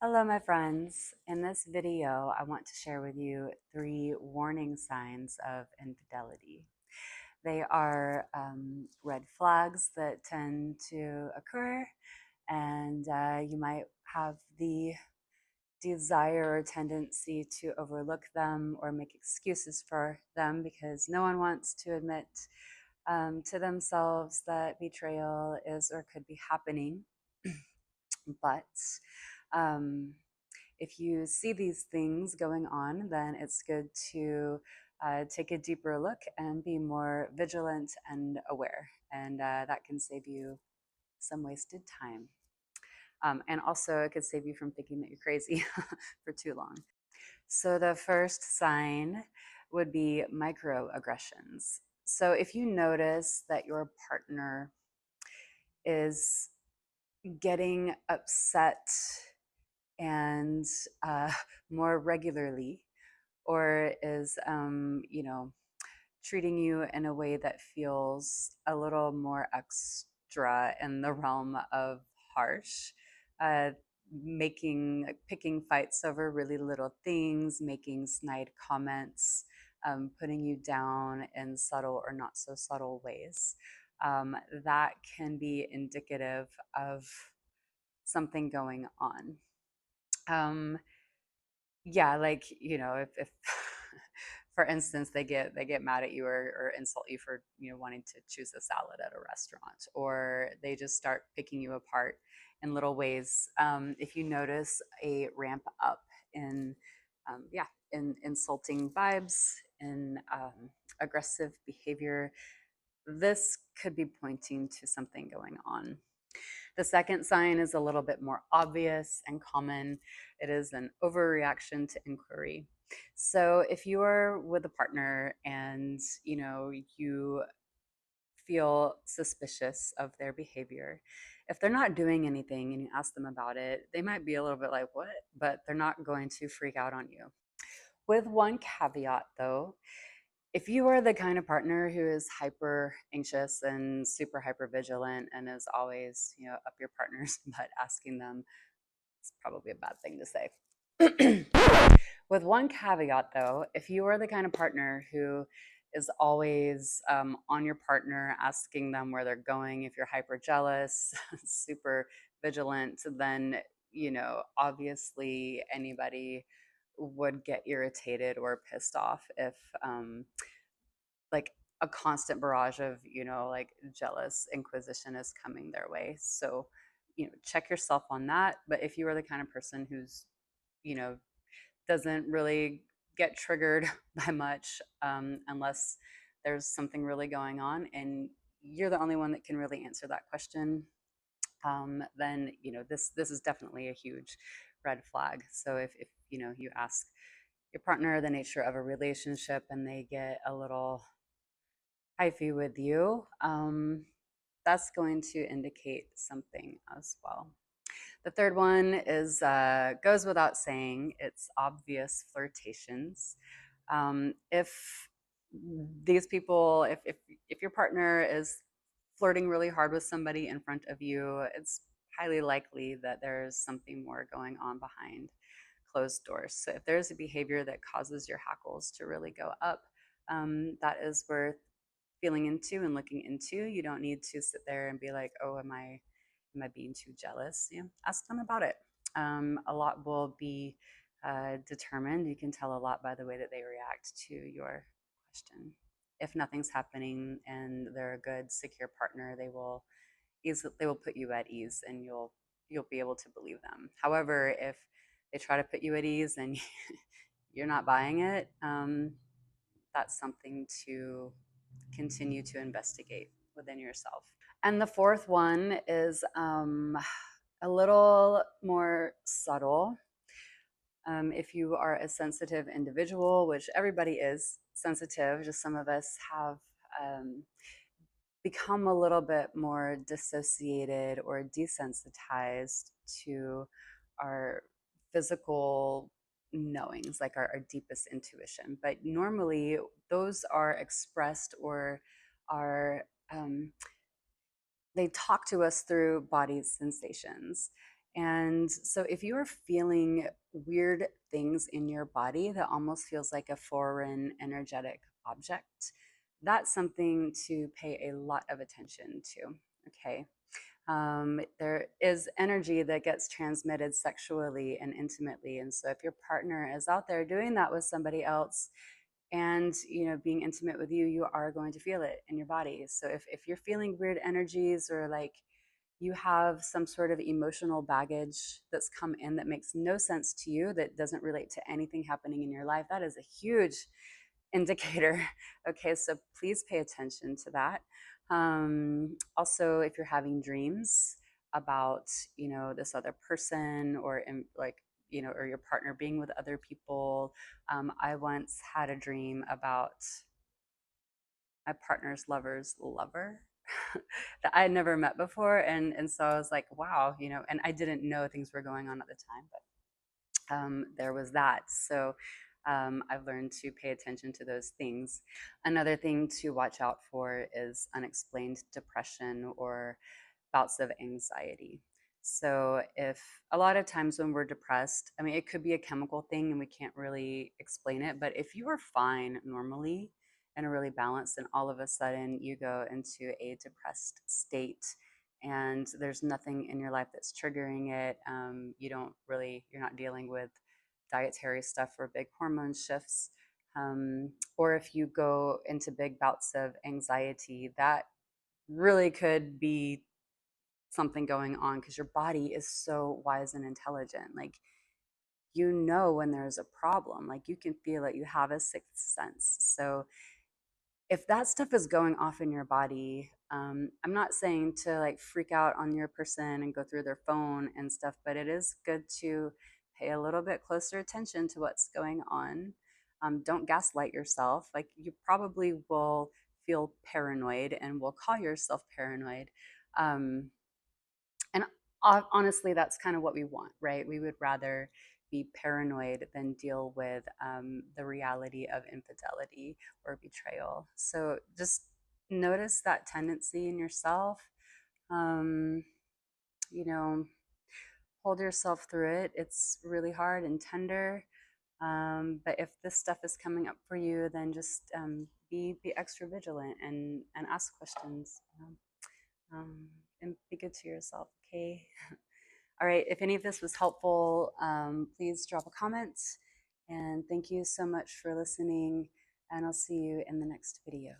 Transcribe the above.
Hello, my friends. In this video, I want to share with you 3 warning signs of infidelity. They are red flags that tend to occur, and you might have the desire or tendency to overlook them or make excuses for them because no one wants to admit to themselves that betrayal is or could be happening. But um, if you see these things going on, then it's good to take a deeper look and be more vigilant and aware. And that can save you some wasted time. And also, it could save you from thinking that you're crazy for too long. So, the first sign would be microaggressions. So, if you notice that your partner is getting upset and uh, more regularly, or is, treating you in a way that feels a little more extra in the realm of harsh, uh, picking fights over really little things, making snide comments, putting you down in subtle or not so subtle ways. That can be indicative of something going on. Um, yeah, like, if for instance they get mad at you or insult you for wanting to choose a salad at a restaurant, or they just start picking you apart in little ways. If you notice a ramp up in yeah, in insulting vibes, in aggressive behavior, this could be pointing to something going on. The second sign is a little bit more obvious and common. It is an overreaction to inquiry. So if you are with a partner and you feel suspicious of their behavior, if they're not doing anything and you ask them about it, they might be a little bit like, what? But they're not going to freak out on you. With one caveat though, if you are the kind of partner who is hyper anxious and super hyper vigilant and is always, up your partner's butt asking them, it's probably a bad thing to say. With one caveat though, if you are the kind of partner who is always on your partner, asking them where they're going, if you're hyper jealous, super vigilant, then, obviously anybody would get irritated or pissed off if like a constant barrage of like jealous inquisition is coming their way. So check yourself on that. But if you are the kind of person who's you know doesn't really get triggered by much, unless there's something really going on and you're the only one that can really answer that question, then this is definitely a huge red flag. So if you ask your partner the nature of a relationship and they get a little hyphy with you, that's going to indicate something as well. The third one is goes without saying. It's obvious flirtations. If these people, if your partner is flirting really hard with somebody in front of you, it's highly likely that there's something more going on behind closed doors. So if there's a behavior that causes your hackles to really go up, that is worth feeling into and looking into. You don't need to sit there and be like, oh, am I being too jealous? Ask them about it. A lot will be determined. You can tell a lot by the way that they react to your question. If nothing's happening and they're a good, secure partner, they will put you at ease, and you'll be able to believe them. However, if they try to put you at ease and you're not buying it, that's something to continue to investigate within yourself. And the fourth one is a little more subtle. If you are a sensitive individual, which everybody is sensitive, just some of us have become a little bit more dissociated or desensitized to our physical knowings, like our deepest intuition. But normally, those are expressed or are they talk to us through body sensations. And so if you are feeling weird things in your body that almost feels like a foreign energetic object, that's something to pay a lot of attention to. Okay. There is energy that gets transmitted sexually and intimately. And so if your partner is out there doing that with somebody else, and being intimate with you, you are going to feel it in your body. So if you're feeling weird energies, or like you have some sort of emotional baggage that's come in that makes no sense to you, that doesn't relate to anything happening in your life, that is a huge indicator. Okay, so please pay attention to that. Also, if you're having dreams about this other person, or like or your partner being with other people. I once had a dream about my partner's lover's lover that I had never met before, and so I was like, wow, and I didn't know things were going on at the time, but there was that. So I've learned to pay attention to those things. Another thing to watch out for is unexplained depression or bouts of anxiety. So, if a lot of times when we're depressed, I mean, it could be a chemical thing and we can't really explain it, but if you are fine normally and are really balanced, and all of a sudden you go into a depressed state and there's nothing in your life that's triggering it, you're not dealing with dietary stuff or big hormone shifts. Or if you go into big bouts of anxiety, that really could be something going on, because your body is so wise and intelligent. Like, when there's a problem, like you can feel it, you have a sixth sense. So if that stuff is going off in your body, I'm not saying to like freak out on your person and go through their phone and stuff, but it is good to pay a little bit closer attention to what's going on. Don't gaslight yourself. Like, you probably will feel paranoid and will call yourself paranoid. Um, and honestly, that's kind of what we want, right? We would rather be paranoid than deal with the reality of infidelity or betrayal. So just notice that tendency in yourself. Um, you know, hold yourself through it. It's really hard and tender. But if this stuff is coming up for you, then just be extra vigilant and ask questions. And be good to yourself. Okay. All right, if any of this was helpful, please drop a comment. And thank you so much for listening. And I'll see you in the next video.